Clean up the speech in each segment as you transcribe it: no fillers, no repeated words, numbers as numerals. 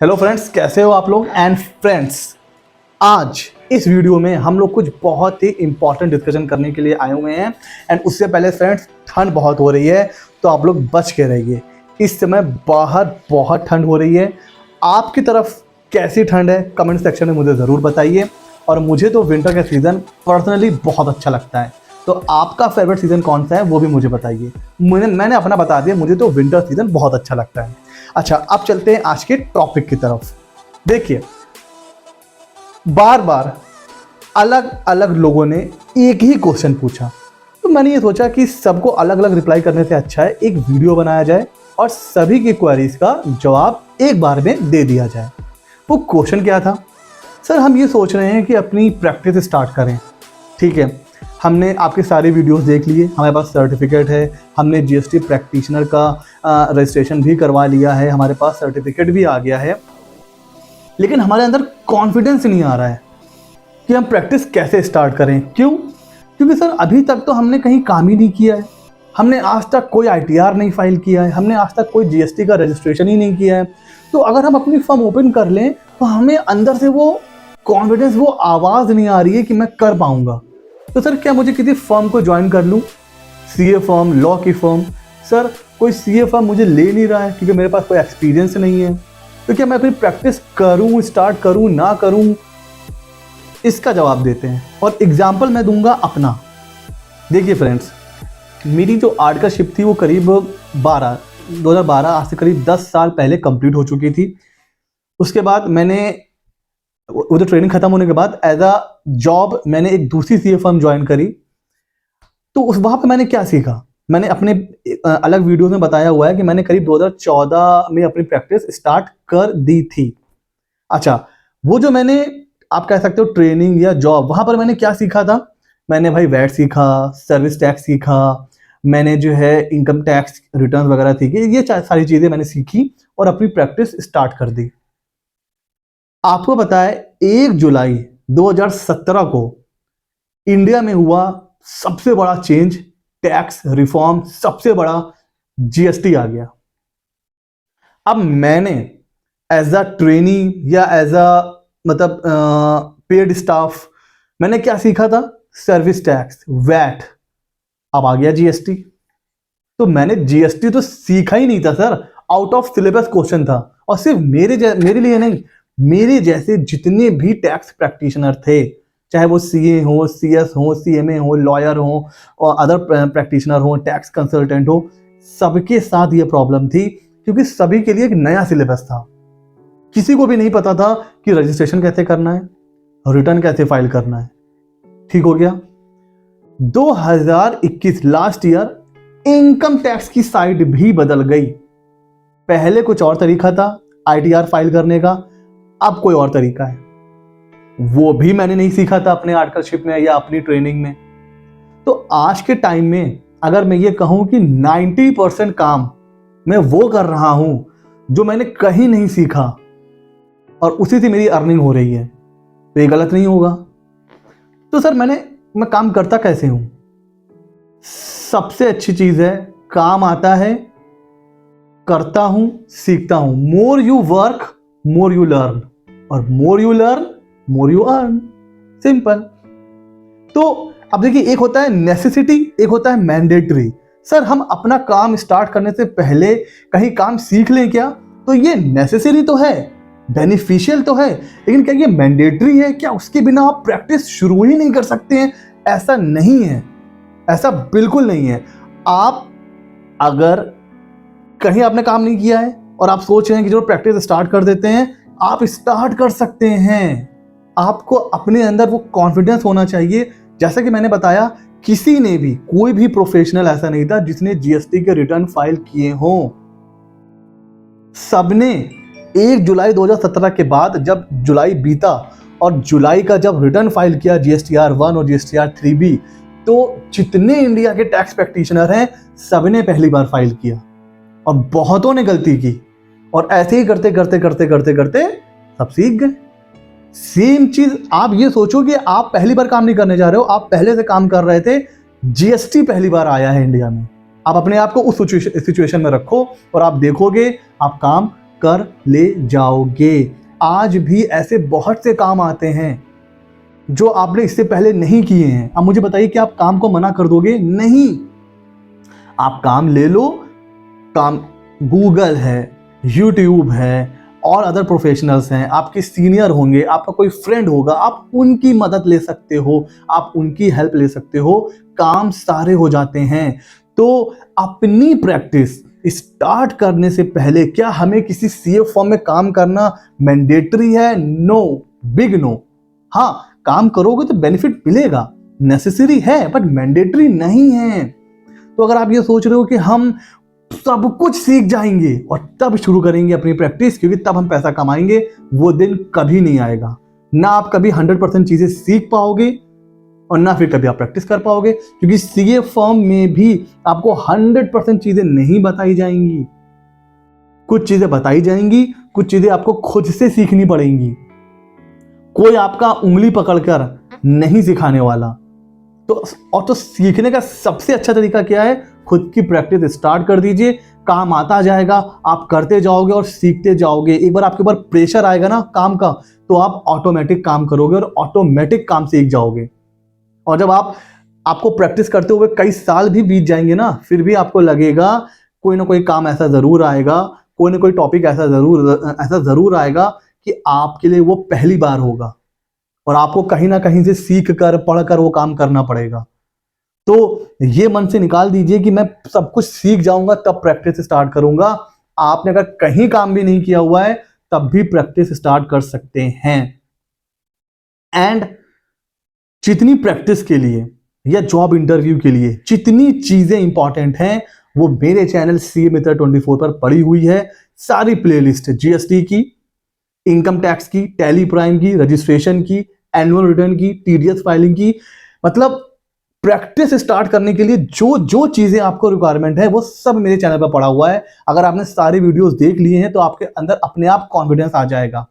Hello friends, कैसे हो आप लोग। एंड फ्रेंड्स, आज इस वीडियो में हम लोग कुछ बहुत ही इंपॉर्टेंट डिस्कशन करने के लिए आए हुए हैं। एंड उससे पहले फ्रेंड्स, ठंड बहुत हो रही है तो आप लोग बच के रहिए। इस समय बाहर बहुत ठंड हो रही है। आपकी तरफ कैसी ठंड है कमेंट सेक्शन में मुझे ज़रूर बताइए। और मुझे तो विंटर का सीज़न पर्सनली बहुत अच्छा लगता है। तो आपका फेवरेट सीज़न कौन सा है वो भी मुझे बताइए। मैंने अपना बता दिया, मुझे तो विंटर सीज़न बहुत अच्छा लगता है। अच्छा, अब चलते हैं आज के टॉपिक की तरफ। देखिए, बार बार अलग अलग लोगों ने एक ही क्वेश्चन पूछा, तो मैंने ये सोचा कि सबको अलग अलग रिप्लाई करने से अच्छा है एक वीडियो बनाया जाए और सभी की क्वेरीज का जवाब एक बार में दे दिया जाए। वो क्वेश्चन क्या था? सर, हम ये सोच रहे हैं कि अपनी प्रैक्टिस स्टार्ट करें। ठीक है, हमने आपके सारे वीडियोस देख लिए, हमारे पास सर्टिफिकेट है, हमने जीएसटी प्रैक्टिशनर का रजिस्ट्रेशन भी करवा लिया है, हमारे पास सर्टिफिकेट भी आ गया है, लेकिन हमारे अंदर कॉन्फिडेंस नहीं आ रहा है कि हम प्रैक्टिस कैसे स्टार्ट करें। क्यों? क्योंकि सर अभी तक तो हमने कहीं काम ही नहीं किया है। हमने आज तक कोई आईटीआर नहीं फाइल किया है, हमने आज तक कोई जीएसटी का रजिस्ट्रेशन ही नहीं किया है। तो अगर हम अपनी फर्म ओपन कर लें तो हमें अंदर से वो कॉन्फिडेंस, वो आवाज़ नहीं आ रही है कि मैं कर पाऊंगा। तो सर, क्या मुझे किसी फर्म को ज्वाइन कर लूँ? सीए फर्म, लॉ की फर्म। सर, कोई सीए फर्म मुझे ले नहीं रहा है क्योंकि मेरे पास कोई एक्सपीरियंस नहीं है। तो क्या मैं अपनी प्रैक्टिस करूँ, स्टार्ट करूँ, ना करूँ? इसका जवाब देते हैं और एग्जाम्पल मैं दूंगा अपना। देखिए फ्रेंड्स, मेरी जो आर्टिकलशिप थी वो करीब 2012 आज से करीब 10 साल पहले कंप्लीट हो चुकी थी। उसके बाद मैंने वो जो ट्रेनिंग खत्म होने के बाद एज अ जॉब मैंने एक दूसरी सीए फर्म ज्वाइन करी। तो उस वहाँ पे मैंने क्या सीखा, मैंने अपने अलग वीडियोस में बताया हुआ है कि मैंने करीब 2014 में अपनी प्रैक्टिस स्टार्ट कर दी थी। अच्छा, वो जो मैंने, आप कह सकते हो ट्रेनिंग या जॉब, वहाँ पर मैंने क्या सीखा था? मैंने भाई वैट सीखा, सर्विस टैक्स सीखा, मैंने जो है इनकम टैक्स रिटर्न वगैरह सीखे। ये सारी चीज़ें मैंने सीखी और अपनी प्रैक्टिस स्टार्ट कर दी। आपको पता है 1 जुलाई 2017 को इंडिया में हुआ सबसे बड़ा चेंज, टैक्स रिफॉर्म, सबसे बड़ा जीएसटी आ गया। अब मैंने एज अ ट्रेनी या एज अ मतलब पेड स्टाफ मैंने क्या सीखा था? Service tax, VAT. अब आ गया जीएसटी। तो मैंने जीएसटी तो सीखा ही नहीं था sir, out of syllabus question था। और सिर्फ मेरे लिए नहीं, मेरे जैसे जितने भी टैक्स प्रैक्टिशनर थे, चाहे वो सीए हो, सीएस हो, सीएमए हो, लॉयर हो और अदर प्रैक्टिशनर हो, टैक्स कंसल्टेंट हो, सबके साथ ये प्रॉब्लम थी क्योंकि सभी के लिए एक नया सिलेबस था। किसी को भी नहीं पता था कि रजिस्ट्रेशन कैसे करना है, रिटर्न कैसे फाइल करना है। ठीक हो गया। 2021 लास्ट ईयर इनकम टैक्स की साइड भी बदल गई। पहले कुछ और तरीका था आईटीआर फाइल करने का, अब कोई और तरीका है। वो भी मैंने नहीं सीखा था अपने आर्टिकलशिप में या अपनी ट्रेनिंग में। तो आज के टाइम में अगर मैं ये कहूं कि 90% काम मैं वो कर रहा हूं जो मैंने कहीं नहीं सीखा और उसी से मेरी अर्निंग हो रही है, तो ये गलत नहीं होगा। तो सर मैं काम करता कैसे हूं? सबसे अच्छी चीज है, काम आता है, करता हूं, सीखता हूं। More you work more you learn, और more you learn more you earn. Simple. तो अब देखिए, एक होता है नेसेसिटी, एक होता है मैंडेटरी। सर, हम अपना काम स्टार्ट करने से पहले कहीं काम सीख लें क्या? तो ये नेसेसरी तो है, बेनिफिशियल तो है, लेकिन क्या ये मैंडेटरी है? क्या उसके बिना आप प्रैक्टिस शुरू ही नहीं कर सकते हैं? ऐसा नहीं है, ऐसा बिल्कुल नहीं है। आप अगर कहीं आपने काम नहीं किया है और आप सोच रहे हैं कि जो प्रैक्टिस स्टार्ट कर देते हैं, आप स्टार्ट कर सकते हैं। आपको अपने अंदर वो कॉन्फिडेंस होना चाहिए। जैसा कि मैंने बताया, किसी ने भी, कोई भी प्रोफेशनल ऐसा नहीं था जिसने जीएसटी के रिटर्न फाइल किए हों। सबने 1 जुलाई 2017 के बाद, जब जुलाई बीता और जुलाई का जब रिटर्न फाइल किया जीएसटीआर 1 और जीएसटीआर 3B, तो जितने इंडिया के टैक्स प्रैक्टिशनर हैं सबने पहली बार फाइल किया और बहुतों ने गलती की, और ऐसे ही करते करते करते करते करते सब सीख गए। सेम चीज आप ये सोचो कि आप पहली बार काम नहीं करने जा रहे हो, आप पहले से काम कर रहे थे। जीएसटी पहली बार आया है इंडिया में। आप अपने आप को उस सिचुएशन में रखो और आप देखोगे आप काम कर ले जाओगे। आज भी ऐसे बहुत से काम आते हैं जो आपने इससे पहले नहीं किए हैं। अब मुझे बताइए कि आप काम को मना कर दोगे? नहीं, आप काम ले लो। काम गूगल है, यूट्यूब है और अदर प्रोफेशनल्स हैं, आपके सीनियर होंगे, आपका कोई फ्रेंड होगा, आप उनकी मदद ले सकते हो, आप उनकी हेल्प ले सकते हो, काम सारे हो जाते हैं। तो अपनी प्रैक्टिस स्टार्ट करने से पहले क्या हमें किसी सीए फॉर्म में काम करना मैंडेटरी है? No, big no. हाँ, काम करोगे तो बेनिफिट मिलेगा, नेसेसरी है, बट मैंडेटरी नहीं है। तो अगर आप ये सोच रहे हो कि हम सब कुछ सीख जाएंगे और तब शुरू करेंगे अपनी प्रैक्टिस क्योंकि तब हम पैसा कमाएंगे, वो दिन कभी नहीं आएगा। ना आप कभी 100% चीजें सीख पाओगे और ना फिर कभी आप प्रैक्टिस कर पाओगे, क्योंकि सीए फॉर्म में भी आपको 100% चीजें नहीं बताई जाएंगी। कुछ चीजें बताई जाएंगी, कुछ चीजें आपको खुद से सीखनी पड़ेंगी। कोई आपका उंगली पकड़कर नहीं सिखाने वाला। तो सीखने का सबसे अच्छा तरीका क्या है? खुद की प्रैक्टिस स्टार्ट कर दीजिए, काम आता जाएगा, आप करते जाओगे और सीखते जाओगे। एक बार आपके ऊपर प्रेशर आएगा ना काम का, तो आप ऑटोमेटिक काम करोगे और ऑटोमेटिक काम सीख जाओगे। और जब आपको प्रैक्टिस करते हुए कई साल भी बीत जाएंगे ना, फिर भी आपको लगेगा कोई ना कोई काम ऐसा जरूर आएगा, कोई ना कोई टॉपिक ऐसा जरूर आएगा कि आपके लिए वो पहली बार होगा और आपको कहीं ना कहीं से सीख कर पढ़कर वो काम करना पड़ेगा। तो ये मन से निकाल दीजिए कि मैं सब कुछ सीख जाऊंगा तब प्रैक्टिस स्टार्ट करूंगा। आपने अगर कहीं काम भी नहीं किया हुआ है तब भी प्रैक्टिस स्टार्ट कर सकते हैं। एंड जितनी प्रैक्टिस के लिए या जॉब इंटरव्यू के लिए जितनी चीजें इंपॉर्टेंट हैं वो मेरे चैनल सीए मित्र 24 पर पड़ी हुई है। सारी प्लेलिस्ट, जीएसटी की, इनकम टैक्स की, टैली प्राइम की, रजिस्ट्रेशन की, एनुअल रिटर्न की, टीडीएस फाइलिंग की, मतलब प्रैक्टिस स्टार्ट करने के लिए जो जो चीजें आपको रिक्वायरमेंट है वो सब मेरे चैनल पर पड़ा हुआ है। अगर आपने सारी वीडियोस देख लिए हैं तो आपके अंदर अपने आप कॉन्फिडेंस आ जाएगा।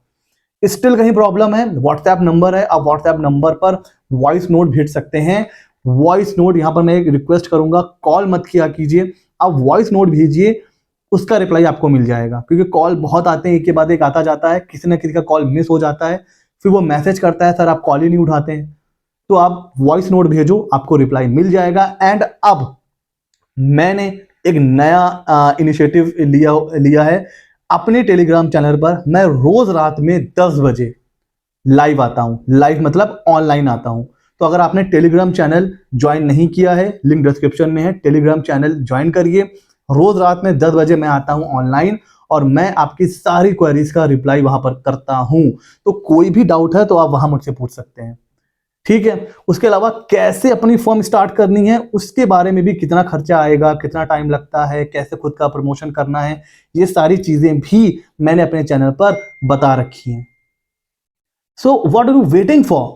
स्टिल कहीं प्रॉब्लम है, व्हाट्सएप नंबर है, आप व्हाट्सएप नंबर पर वॉइस नोट भेज सकते हैं। वॉइस नोट, यहां पर मैं एक रिक्वेस्ट करूंगा, कॉल मत किया कीजिए, आप वॉइस नोट भेजिए, उसका रिप्लाई आपको मिल जाएगा। क्योंकि कॉल बहुत आते हैं, एक के बाद एक आता जाता है, किसी ना किसी का कॉल मिस हो जाता है, फिर वो मैसेज करता है सर आप कॉल ही नहीं उठाते हैं, तो आप वॉइस नोट भेजो, आपको रिप्लाई मिल जाएगा। एंड अब मैंने एक नया इनिशिएटिव लिया है। अपने टेलीग्राम चैनल पर मैं रोज रात में 10 बजे लाइव आता हूं। लाइव मतलब ऑनलाइन आता हूं। तो अगर आपने टेलीग्राम चैनल ज्वाइन नहीं किया है, लिंक डिस्क्रिप्शन में है, टेलीग्राम चैनल ज्वाइन करिए। रोज रात में 10 बजे मैं आता हूं ऑनलाइन और मैं आपकी सारी क्वेरीज का रिप्लाई वहां पर करता हूं। तो कोई भी डाउट है तो आप वहां मुझसे पूछ सकते हैं, ठीक है। उसके अलावा कैसे अपनी फर्म स्टार्ट करनी है, उसके बारे में भी, कितना खर्चा आएगा, कितना टाइम लगता है, कैसे खुद का प्रमोशन करना है, ये सारी चीजें भी मैंने अपने चैनल पर बता रखी हैं। So what are you waiting for?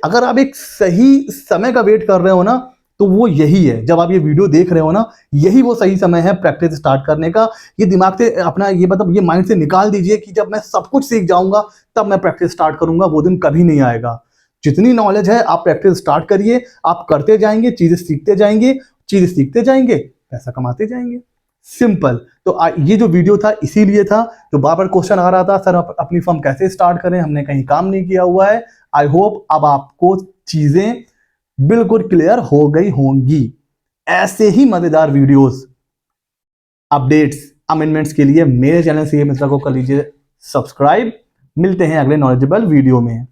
अगर आप एक सही समय का वेट कर रहे हो ना, तो वो यही है। जब आप ये वीडियो देख रहे हो ना, यही वो सही समय है प्रैक्टिस स्टार्ट करने का। ये दिमाग से अपना ये मतलब ये माइंड से निकाल दीजिए कि जब मैं सब कुछ सीख जाऊंगा तब मैं प्रैक्टिस स्टार्ट करूंगा, वो दिन कभी नहीं आएगा। जितनी नॉलेज है आप प्रैक्टिस स्टार्ट करिए, आप करते जाएंगे, चीजें सीखते जाएंगे, चीजें सीखते जाएंगे, पैसा कमाते जाएंगे। सिंपल। तो ये जो वीडियो था इसीलिए था, जो बार बार क्वेश्चन आ रहा था सर अपनी फर्म कैसे स्टार्ट करें, हमने कहीं काम नहीं किया हुआ है। आई होप अब आपको चीजें बिल्कुल क्लियर हो गई होंगी। ऐसे ही मजेदार वीडियोस, अपडेट्स, अमेंडमेंट्स के लिए मेरे चैनल सीए मित्र को कर लीजिए सब्सक्राइब। मिलते हैं अगले नॉलेजेबल वीडियो में।